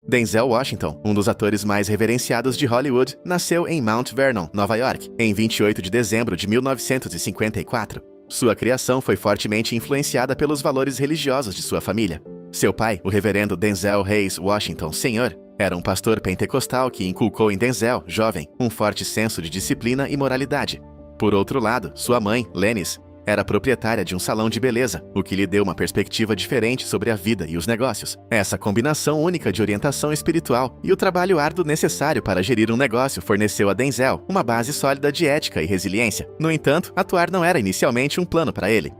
Denzel Washington, um dos atores mais reverenciados de Hollywood, nasceu em Mount Vernon, Nova York, em 28 de dezembro de 1954. Sua criação foi fortemente influenciada pelos valores religiosos de sua família. Seu pai, o reverendo Denzel Hayes Washington Sr., era um pastor pentecostal que inculcou em Denzel, jovem, um forte senso de disciplina e moralidade. Por outro lado, sua mãe, Lennis, era proprietária de um salão de beleza, o que lhe deu uma perspectiva diferente sobre a vida e os negócios. Essa combinação única de orientação espiritual e o trabalho árduo necessário para gerir um negócio forneceu a Denzel uma base sólida de ética e resiliência. No entanto, atuar não era inicialmente um plano para ele.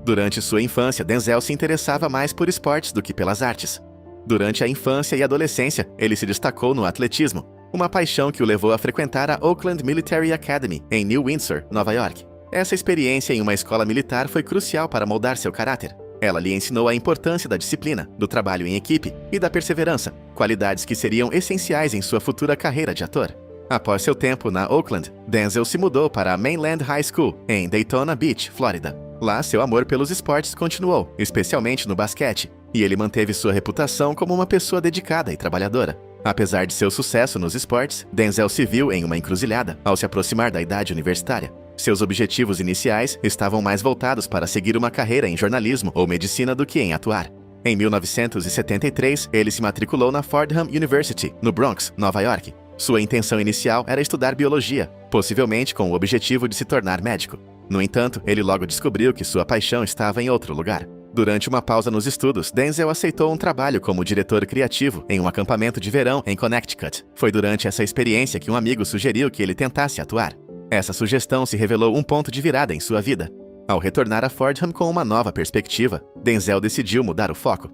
Durante sua infância, Denzel se interessava mais por esportes do que pelas artes. Durante a infância e adolescência, ele se destacou no atletismo, uma paixão que o levou a frequentar a Oakland Military Academy, em New Windsor, Nova York. Essa experiência em uma escola militar foi crucial para moldar seu caráter. Ela lhe ensinou a importância da disciplina, do trabalho em equipe e da perseverança, qualidades que seriam essenciais em sua futura carreira de ator. Após seu tempo na Oakland, Denzel se mudou para a Mainland High School, em Daytona Beach, Flórida. Lá, seu amor pelos esportes continuou, especialmente no basquete, e ele manteve sua reputação como uma pessoa dedicada e trabalhadora. Apesar de seu sucesso nos esportes, Denzel se viu em uma encruzilhada ao se aproximar da idade universitária. Seus objetivos iniciais estavam mais voltados para seguir uma carreira em jornalismo ou medicina do que em atuar. Em 1973, ele se matriculou na Fordham University, no Bronx, Nova York. Sua intenção inicial era estudar biologia, possivelmente com o objetivo de se tornar médico. No entanto, ele logo descobriu que sua paixão estava em outro lugar. Durante uma pausa nos estudos, Denzel aceitou um trabalho como diretor criativo em um acampamento de verão em Connecticut. Foi durante essa experiência que um amigo sugeriu que ele tentasse atuar. Essa sugestão se revelou um ponto de virada em sua vida. Ao retornar a Fordham com uma nova perspectiva, Denzel decidiu mudar o foco.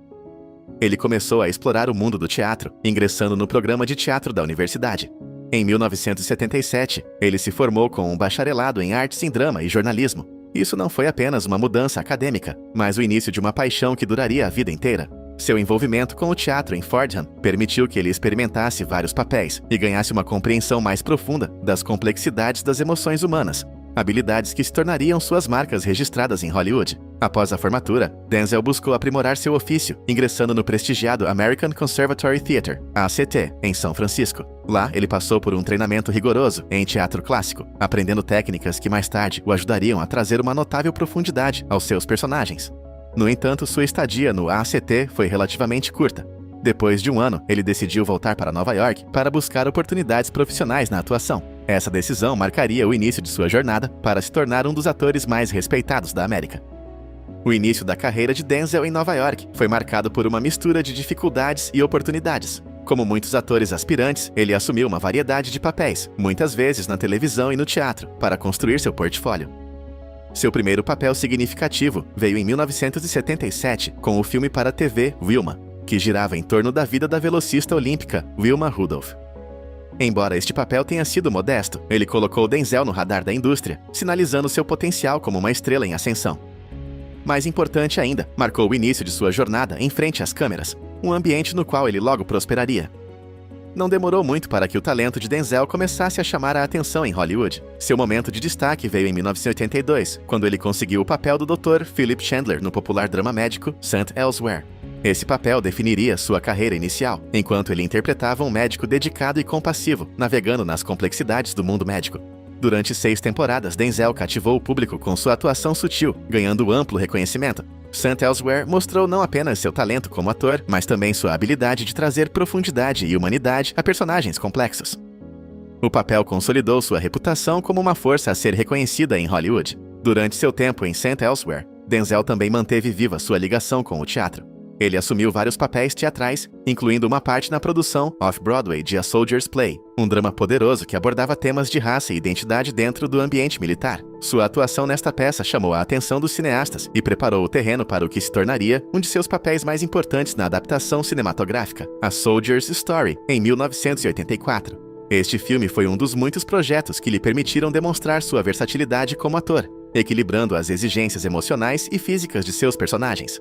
Ele começou a explorar o mundo do teatro, ingressando no programa de teatro da universidade. Em 1977, ele se formou com um bacharelado em artes em drama e jornalismo. Isso não foi apenas uma mudança acadêmica, mas o início de uma paixão que duraria a vida inteira. Seu envolvimento com o teatro em Fordham permitiu que ele experimentasse vários papéis e ganhasse uma compreensão mais profunda das complexidades das emoções humanas, habilidades que se tornariam suas marcas registradas em Hollywood. Após a formatura, Denzel buscou aprimorar seu ofício, ingressando no prestigiado American Conservatory Theatre, ACT, em São Francisco. Lá, ele passou por um treinamento rigoroso em teatro clássico, aprendendo técnicas que mais tarde o ajudariam a trazer uma notável profundidade aos seus personagens. No entanto, sua estadia no ACT foi relativamente curta. Depois de um ano, ele decidiu voltar para Nova York para buscar oportunidades profissionais na atuação. Essa decisão marcaria o início de sua jornada para se tornar um dos atores mais respeitados da América. O início da carreira de Denzel em Nova York foi marcado por uma mistura de dificuldades e oportunidades. Como muitos atores aspirantes, ele assumiu uma variedade de papéis, muitas vezes na televisão e no teatro, para construir seu portfólio. Seu primeiro papel significativo veio em 1977 com o filme para a TV Wilma, que girava em torno da vida da velocista olímpica Wilma Rudolph. Embora este papel tenha sido modesto, ele colocou Denzel no radar da indústria, sinalizando seu potencial como uma estrela em ascensão. Mais importante ainda, marcou o início de sua jornada em frente às câmeras, um ambiente no qual ele logo prosperaria. Não demorou muito para que o talento de Denzel começasse a chamar a atenção em Hollywood. Seu momento de destaque veio em 1982, quando ele conseguiu o papel do Dr. Philip Chandler no popular drama médico St. Elsewhere. Esse papel definiria sua carreira inicial, enquanto ele interpretava um médico dedicado e compassivo, navegando nas complexidades do mundo médico. Durante 6 temporadas, Denzel cativou o público com sua atuação sutil, ganhando amplo reconhecimento. St. Elsewhere mostrou não apenas seu talento como ator, mas também sua habilidade de trazer profundidade e humanidade a personagens complexos. O papel consolidou sua reputação como uma força a ser reconhecida em Hollywood. Durante seu tempo em St. Elsewhere, Denzel também manteve viva sua ligação com o teatro. Ele assumiu vários papéis teatrais, incluindo uma parte na produção Off-Broadway de A Soldier's Play, um drama poderoso que abordava temas de raça e identidade dentro do ambiente militar. Sua atuação nesta peça chamou a atenção dos cineastas e preparou o terreno para o que se tornaria um de seus papéis mais importantes na adaptação cinematográfica, A Soldier's Story, em 1984. Este filme foi um dos muitos projetos que lhe permitiram demonstrar sua versatilidade como ator, equilibrando as exigências emocionais e físicas de seus personagens.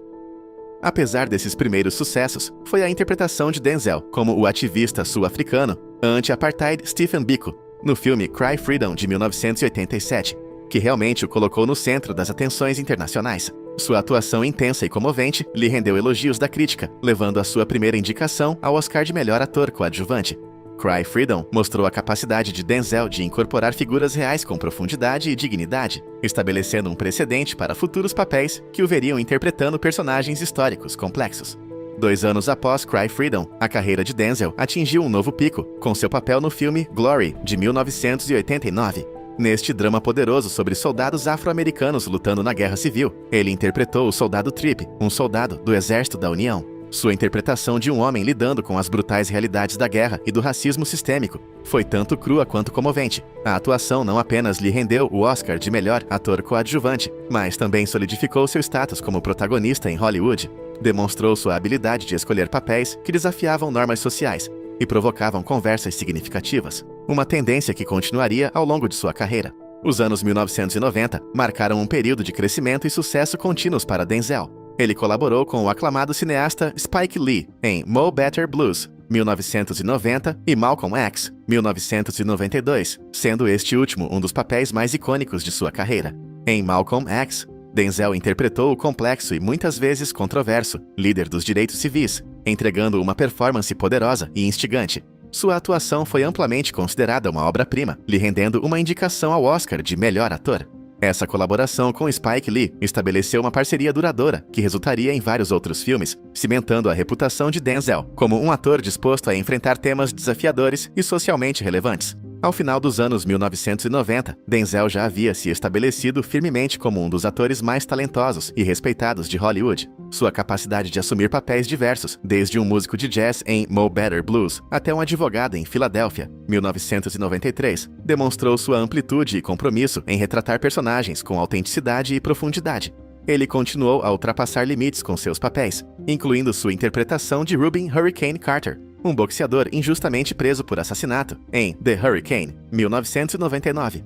Apesar desses primeiros sucessos, foi a interpretação de Denzel como o ativista sul-africano anti-apartheid Stephen Biko, no filme Cry Freedom de 1987, que realmente o colocou no centro das atenções internacionais. Sua atuação intensa e comovente lhe rendeu elogios da crítica, levando a sua primeira indicação ao Oscar de melhor ator coadjuvante. Cry Freedom mostrou a capacidade de Denzel de incorporar figuras reais com profundidade e dignidade, estabelecendo um precedente para futuros papéis que o veriam interpretando personagens históricos complexos. 2 anos após Cry Freedom, a carreira de Denzel atingiu um novo pico, com seu papel no filme Glory, de 1989. Neste drama poderoso sobre soldados afro-americanos lutando na Guerra Civil, ele interpretou o soldado Tripp, um soldado do Exército da União. Sua interpretação de um homem lidando com as brutais realidades da guerra e do racismo sistêmico foi tanto crua quanto comovente. A atuação não apenas lhe rendeu o Oscar de melhor ator coadjuvante, mas também solidificou seu status como protagonista em Hollywood. Demonstrou sua habilidade de escolher papéis que desafiavam normas sociais e provocavam conversas significativas, uma tendência que continuaria ao longo de sua carreira. Os anos 1990 marcaram um período de crescimento e sucesso contínuos para Denzel. Ele colaborou com o aclamado cineasta Spike Lee em Mo Better Blues, 1990, e Malcolm X, 1992, sendo este último um dos papéis mais icônicos de sua carreira. Em Malcolm X, Denzel interpretou o complexo e muitas vezes controverso líder dos direitos civis, entregando uma performance poderosa e instigante. Sua atuação foi amplamente considerada uma obra-prima, lhe rendendo uma indicação ao Oscar de melhor ator. Essa colaboração com Spike Lee estabeleceu uma parceria duradoura que resultaria em vários outros filmes, cimentando a reputação de Denzel como um ator disposto a enfrentar temas desafiadores e socialmente relevantes. Ao final dos anos 1990, Denzel já havia se estabelecido firmemente como um dos atores mais talentosos e respeitados de Hollywood. Sua capacidade de assumir papéis diversos, desde um músico de jazz em Mo Better Blues até um advogado em Filadélfia, 1993, demonstrou sua amplitude e compromisso em retratar personagens com autenticidade e profundidade. Ele continuou a ultrapassar limites com seus papéis, incluindo sua interpretação de Rubin Hurricane Carter, um boxeador injustamente preso por assassinato, em The Hurricane, 1999.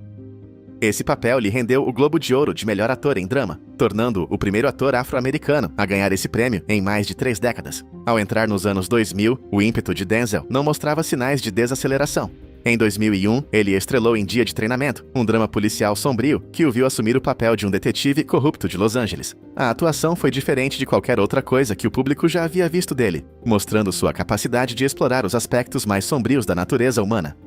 Esse papel lhe rendeu o Globo de Ouro de melhor ator em drama, tornando-o o primeiro ator afro-americano a ganhar esse prêmio em mais de 3 décadas. Ao entrar nos anos 2000, o ímpeto de Denzel não mostrava sinais de desaceleração. Em 2001, ele estrelou em Dia de Treinamento, um drama policial sombrio que o viu assumir o papel de um detetive corrupto de Los Angeles. A atuação foi diferente de qualquer outra coisa que o público já havia visto dele, mostrando sua capacidade de explorar os aspectos mais sombrios da natureza humana.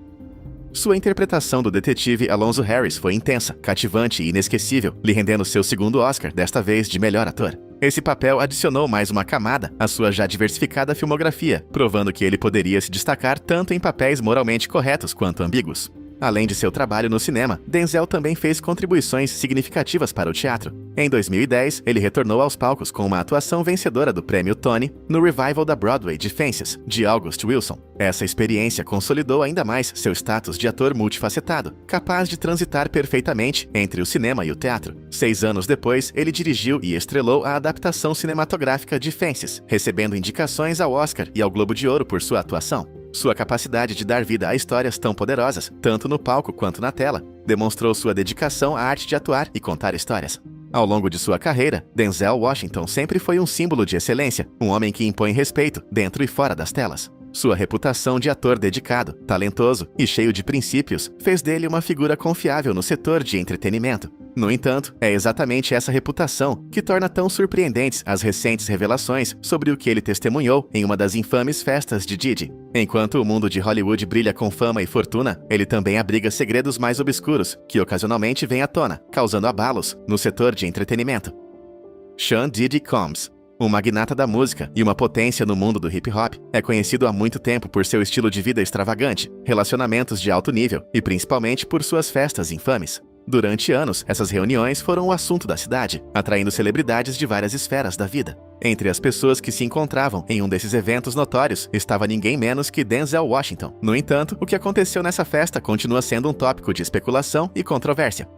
Sua interpretação do detetive Alonzo Harris foi intensa, cativante e inesquecível, lhe rendendo seu segundo Oscar, desta vez de melhor ator. Esse papel adicionou mais uma camada à sua já diversificada filmografia, provando que ele poderia se destacar tanto em papéis moralmente corretos quanto ambíguos. Além de seu trabalho no cinema, Denzel também fez contribuições significativas para o teatro. Em 2010, ele retornou aos palcos com uma atuação vencedora do Prêmio Tony no revival da Broadway de Fences, de August Wilson. Essa experiência consolidou ainda mais seu status de ator multifacetado, capaz de transitar perfeitamente entre o cinema e o teatro. 6 anos depois, ele dirigiu e estrelou a adaptação cinematográfica de Fences, recebendo indicações ao Oscar e ao Globo de Ouro por sua atuação. Sua capacidade de dar vida a histórias tão poderosas, tanto no palco quanto na tela, demonstrou sua dedicação à arte de atuar e contar histórias. Ao longo de sua carreira, Denzel Washington sempre foi um símbolo de excelência, um homem que impõe respeito dentro e fora das telas. Sua reputação de ator dedicado, talentoso e cheio de princípios fez dele uma figura confiável no setor de entretenimento. No entanto, é exatamente essa reputação que torna tão surpreendentes as recentes revelações sobre o que ele testemunhou em uma das infames festas de Didi. Enquanto o mundo de Hollywood brilha com fama e fortuna, ele também abriga segredos mais obscuros que ocasionalmente vêm à tona, causando abalos no setor de entretenimento. Sean Diddy Combs, um magnata da música e uma potência no mundo do hip-hop, é conhecido há muito tempo por seu estilo de vida extravagante, relacionamentos de alto nível e principalmente por suas festas infames. Durante anos, essas reuniões foram o assunto da cidade, atraindo celebridades de várias esferas da vida. Entre as pessoas que se encontravam em um desses eventos notórios estava ninguém menos que Denzel Washington. No entanto, o que aconteceu nessa festa continua sendo um tópico de especulação e controvérsia.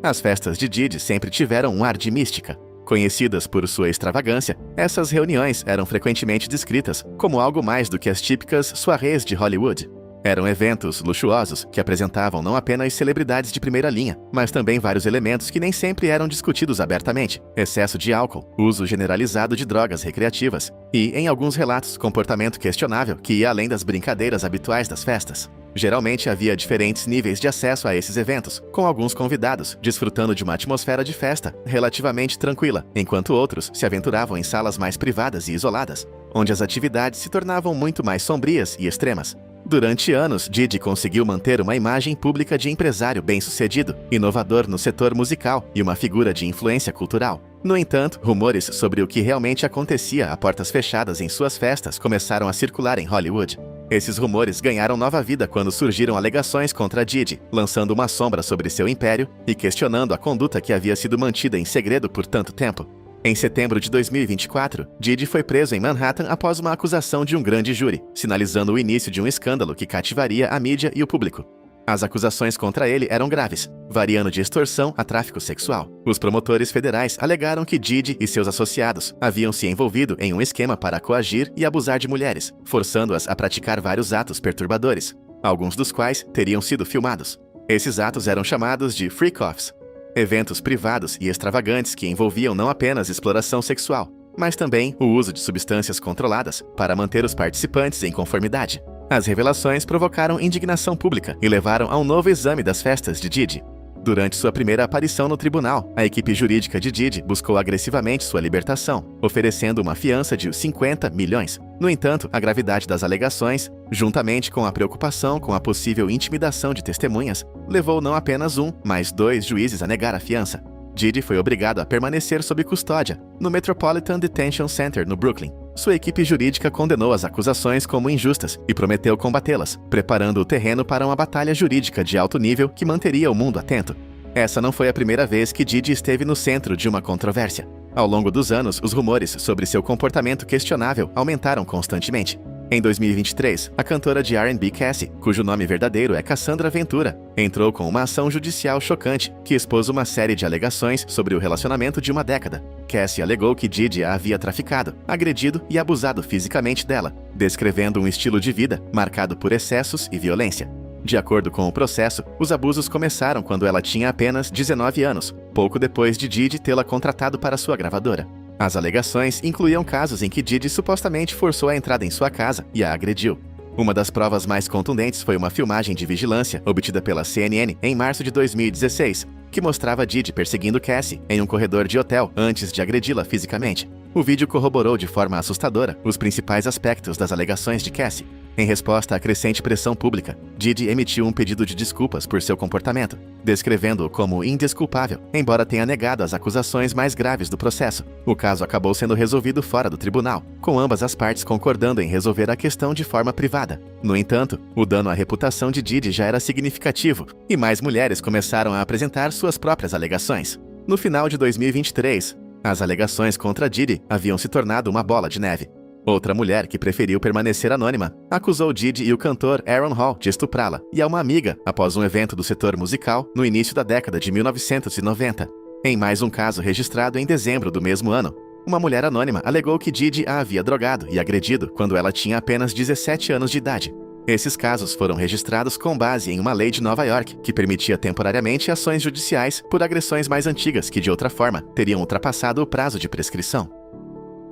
As festas de Didi sempre tiveram um ar de mística. Conhecidas por sua extravagância, essas reuniões eram frequentemente descritas como algo mais do que as típicas soirées de Hollywood. Eram eventos luxuosos que apresentavam não apenas celebridades de primeira linha, mas também vários elementos que nem sempre eram discutidos abertamente: excesso de álcool, uso generalizado de drogas recreativas e, em alguns relatos, comportamento questionável que ia além das brincadeiras habituais das festas. Geralmente havia diferentes níveis de acesso a esses eventos, com alguns convidados desfrutando de uma atmosfera de festa relativamente tranquila, enquanto outros se aventuravam em salas mais privadas e isoladas, onde as atividades se tornavam muito mais sombrias e extremas. Durante anos, Diddy conseguiu manter uma imagem pública de empresário bem-sucedido, inovador no setor musical e uma figura de influência cultural. No entanto, rumores sobre o que realmente acontecia a portas fechadas em suas festas começaram a circular em Hollywood. Esses rumores ganharam nova vida quando surgiram alegações contra Diddy, lançando uma sombra sobre seu império e questionando a conduta que havia sido mantida em segredo por tanto tempo. Em setembro de 2024, Diddy foi preso em Manhattan após uma acusação de um grande júri, sinalizando o início de um escândalo que cativaria a mídia e o público. As acusações contra ele eram graves, variando de extorsão a tráfico sexual. Os promotores federais alegaram que Diddy e seus associados haviam se envolvido em um esquema para coagir e abusar de mulheres, forçando-as a praticar vários atos perturbadores, alguns dos quais teriam sido filmados. Esses atos eram chamados de freak-offs, eventos privados e extravagantes que envolviam não apenas exploração sexual, mas também o uso de substâncias controladas para manter os participantes em conformidade. As revelações provocaram indignação pública e levaram a um novo exame das festas de Diddy. Durante sua primeira aparição no tribunal, a equipe jurídica de Diddy buscou agressivamente sua libertação, oferecendo uma fiança de 50 milhões. No entanto, a gravidade das alegações, juntamente com a preocupação com a possível intimidação de testemunhas, levou não apenas um, mas 2 juízes a negar a fiança. Diddy foi obrigado a permanecer sob custódia no Metropolitan Detention Center, no Brooklyn. Sua equipe jurídica condenou as acusações como injustas e prometeu combatê-las, preparando o terreno para uma batalha jurídica de alto nível que manteria o mundo atento. Essa não foi a primeira vez que Diddy esteve no centro de uma controvérsia. Ao longo dos anos, os rumores sobre seu comportamento questionável aumentaram constantemente. Em 2023, a cantora de R&B Cassie, cujo nome verdadeiro é Cassandra Ventura, entrou com uma ação judicial chocante que expôs uma série de alegações sobre o relacionamento de uma década. Cassie alegou que Diddy a havia traficado, agredido e abusado fisicamente dela, descrevendo um estilo de vida marcado por excessos e violência. De acordo com o processo, os abusos começaram quando ela tinha apenas 19 anos, pouco depois de Diddy tê-la contratado para sua gravadora. As alegações incluíam casos em que Diddy supostamente forçou a entrada em sua casa e a agrediu. Uma das provas mais contundentes foi uma filmagem de vigilância obtida pela CNN em março de 2016, que mostrava Diddy perseguindo Cassie em um corredor de hotel antes de agredi-la fisicamente. O vídeo corroborou de forma assustadora os principais aspectos das alegações de Cassie. Em resposta à crescente pressão pública, Diddy emitiu um pedido de desculpas por seu comportamento, descrevendo-o como indesculpável, embora tenha negado as acusações mais graves do processo. O caso acabou sendo resolvido fora do tribunal, com ambas as partes concordando em resolver a questão de forma privada. No entanto, o dano à reputação de Diddy já era significativo, e mais mulheres começaram a apresentar suas próprias alegações. No final de 2023, as alegações contra Diddy haviam se tornado uma bola de neve. Outra mulher, que preferiu permanecer anônima, acusou Diddy e o cantor Aaron Hall de estuprá-la e a uma amiga após um evento do setor musical no início da década de 1990. Em mais um caso registrado em dezembro do mesmo ano, uma mulher anônima alegou que Diddy a havia drogado e agredido quando ela tinha apenas 17 anos de idade. Esses casos foram registrados com base em uma lei de Nova York que permitia temporariamente ações judiciais por agressões mais antigas que, de outra forma, teriam ultrapassado o prazo de prescrição.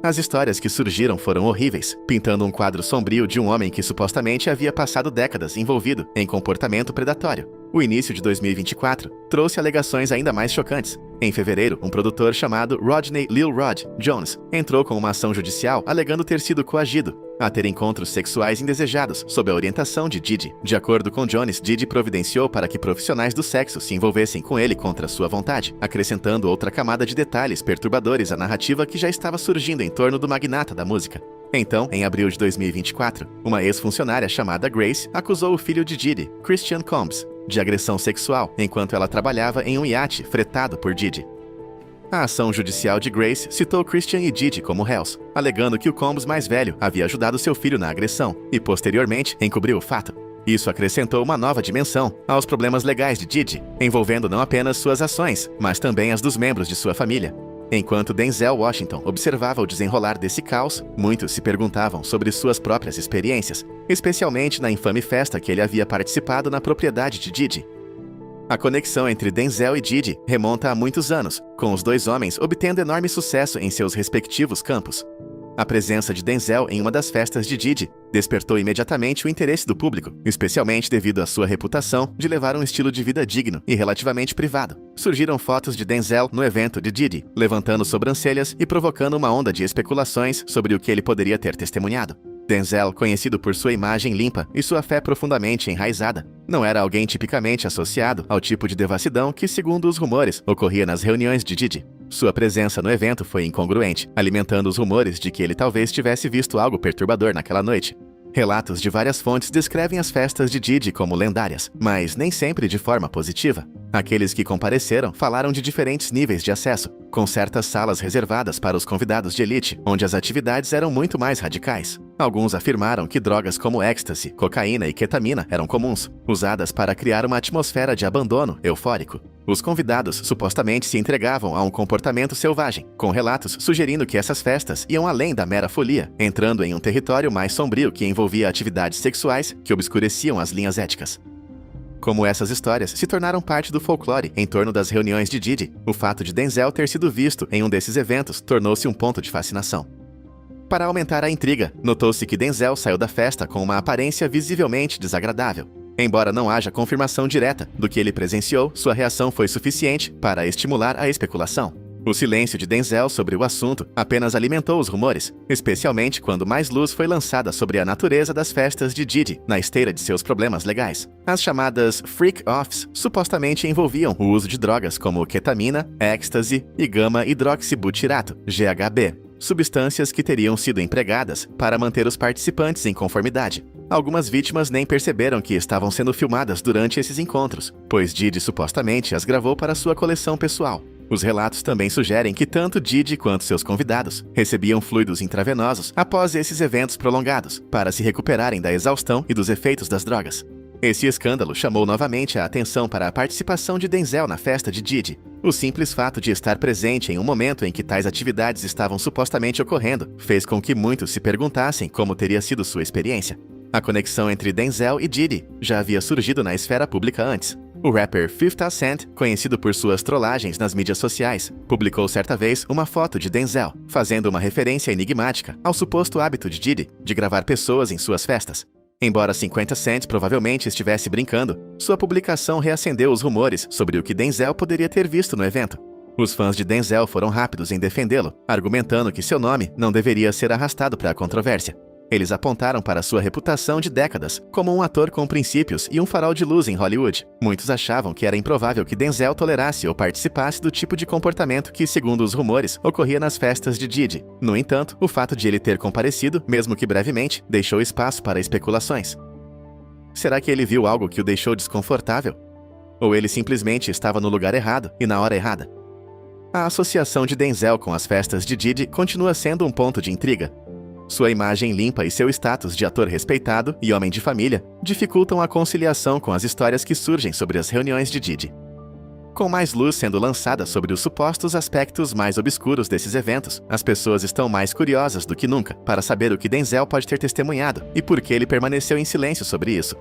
As histórias que surgiram foram horríveis, pintando um quadro sombrio de um homem que supostamente havia passado décadas envolvido em comportamento predatório. O início de 2024 trouxe alegações ainda mais chocantes. Em fevereiro, um produtor chamado Rodney Lil Rod Jones entrou com uma ação judicial alegando ter sido coagido a ter encontros sexuais indesejados sob a orientação de Diddy. De acordo com Jones, Diddy providenciou para que profissionais do sexo se envolvessem com ele contra sua vontade, acrescentando outra camada de detalhes perturbadores à narrativa que já estava surgindo em torno do magnata da música. Então, em abril de 2024, uma ex-funcionária chamada Grace acusou o filho de Diddy, Christian Combs, de agressão sexual enquanto ela trabalhava em um iate fretado por Diddy. A ação judicial de Grace citou Christian e Diddy como réus, alegando que o Combs mais velho havia ajudado seu filho na agressão e, posteriormente, encobriu o fato. Isso acrescentou uma nova dimensão aos problemas legais de Diddy, envolvendo não apenas suas ações, mas também as dos membros de sua família. Enquanto Denzel Washington observava o desenrolar desse caos, muitos se perguntavam sobre suas próprias experiências, especialmente na infame festa que ele havia participado na propriedade de Diddy. A conexão entre Denzel e Diddy remonta a muitos anos, com os dois homens obtendo enorme sucesso em seus respectivos campos. A presença de Denzel em uma das festas de Diddy despertou imediatamente o interesse do público, especialmente devido à sua reputação de levar um estilo de vida digno e relativamente privado. Surgiram fotos de Denzel no evento de Diddy, levantando sobrancelhas e provocando uma onda de especulações sobre o que ele poderia ter testemunhado. Denzel, conhecido por sua imagem limpa e sua fé profundamente enraizada, não era alguém tipicamente associado ao tipo de devassidão que, segundo os rumores, ocorria nas reuniões de Diddy. Sua presença no evento foi incongruente, alimentando os rumores de que ele talvez tivesse visto algo perturbador naquela noite. Relatos de várias fontes descrevem as festas de Diddy como lendárias, mas nem sempre de forma positiva. Aqueles que compareceram falaram de diferentes níveis de acesso, com certas salas reservadas para os convidados de elite, onde as atividades eram muito mais radicais. Alguns afirmaram que drogas como êxtase, cocaína e ketamina eram comuns, usadas para criar uma atmosfera de abandono eufórico. Os convidados supostamente se entregavam a um comportamento selvagem, com relatos sugerindo que essas festas iam além da mera folia, entrando em um território mais sombrio que envolvia atividades sexuais que obscureciam as linhas éticas. Como essas histórias se tornaram parte do folclore em torno das reuniões de Diddy, o fato de Denzel ter sido visto em um desses eventos tornou-se um ponto de fascinação. Para aumentar a intriga, notou-se que Denzel saiu da festa com uma aparência visivelmente desagradável. Embora não haja confirmação direta do que ele presenciou, sua reação foi suficiente para estimular a especulação. O silêncio de Denzel sobre o assunto apenas alimentou os rumores, especialmente quando mais luz foi lançada sobre a natureza das festas de Diddy na esteira de seus problemas legais. As chamadas freak-offs supostamente envolviam o uso de drogas como ketamina, êxtase e gama-hidroxibutirato, GHB, substâncias que teriam sido empregadas para manter os participantes em conformidade. Algumas vítimas nem perceberam que estavam sendo filmadas durante esses encontros, pois Diddy supostamente as gravou para sua coleção pessoal. Os relatos também sugerem que tanto Diddy quanto seus convidados recebiam fluidos intravenosos após esses eventos prolongados, para se recuperarem da exaustão e dos efeitos das drogas. Esse escândalo chamou novamente a atenção para a participação de Denzel na festa de Diddy. O simples fato de estar presente em um momento em que tais atividades estavam supostamente ocorrendo fez com que muitos se perguntassem como teria sido sua experiência. A conexão entre Denzel e Diddy já havia surgido na esfera pública antes. O rapper 50 Cent, conhecido por suas trollagens nas mídias sociais, publicou certa vez uma foto de Denzel, fazendo uma referência enigmática ao suposto hábito de Diddy de gravar pessoas em suas festas. Embora 50 Cent provavelmente estivesse brincando, sua publicação reacendeu os rumores sobre o que Denzel poderia ter visto no evento. Os fãs de Denzel foram rápidos em defendê-lo, argumentando que seu nome não deveria ser arrastado para a controvérsia. Eles apontaram para sua reputação de décadas como um ator com princípios e um farol de luz em Hollywood. Muitos achavam que era improvável que Denzel tolerasse ou participasse do tipo de comportamento que, segundo os rumores, ocorria nas festas de Diddy. No entanto, o fato de ele ter comparecido, mesmo que brevemente, deixou espaço para especulações. Será que ele viu algo que o deixou desconfortável? Ou ele simplesmente estava no lugar errado e na hora errada? A associação de Denzel com as festas de Diddy continua sendo um ponto de intriga. Sua imagem limpa e seu status de ator respeitado e homem de família dificultam a conciliação com as histórias que surgem sobre as reuniões de Diddy. Com mais luz sendo lançada sobre os supostos aspectos mais obscuros desses eventos, as pessoas estão mais curiosas do que nunca para saber o que Denzel pode ter testemunhado e por que ele permaneceu em silêncio sobre isso.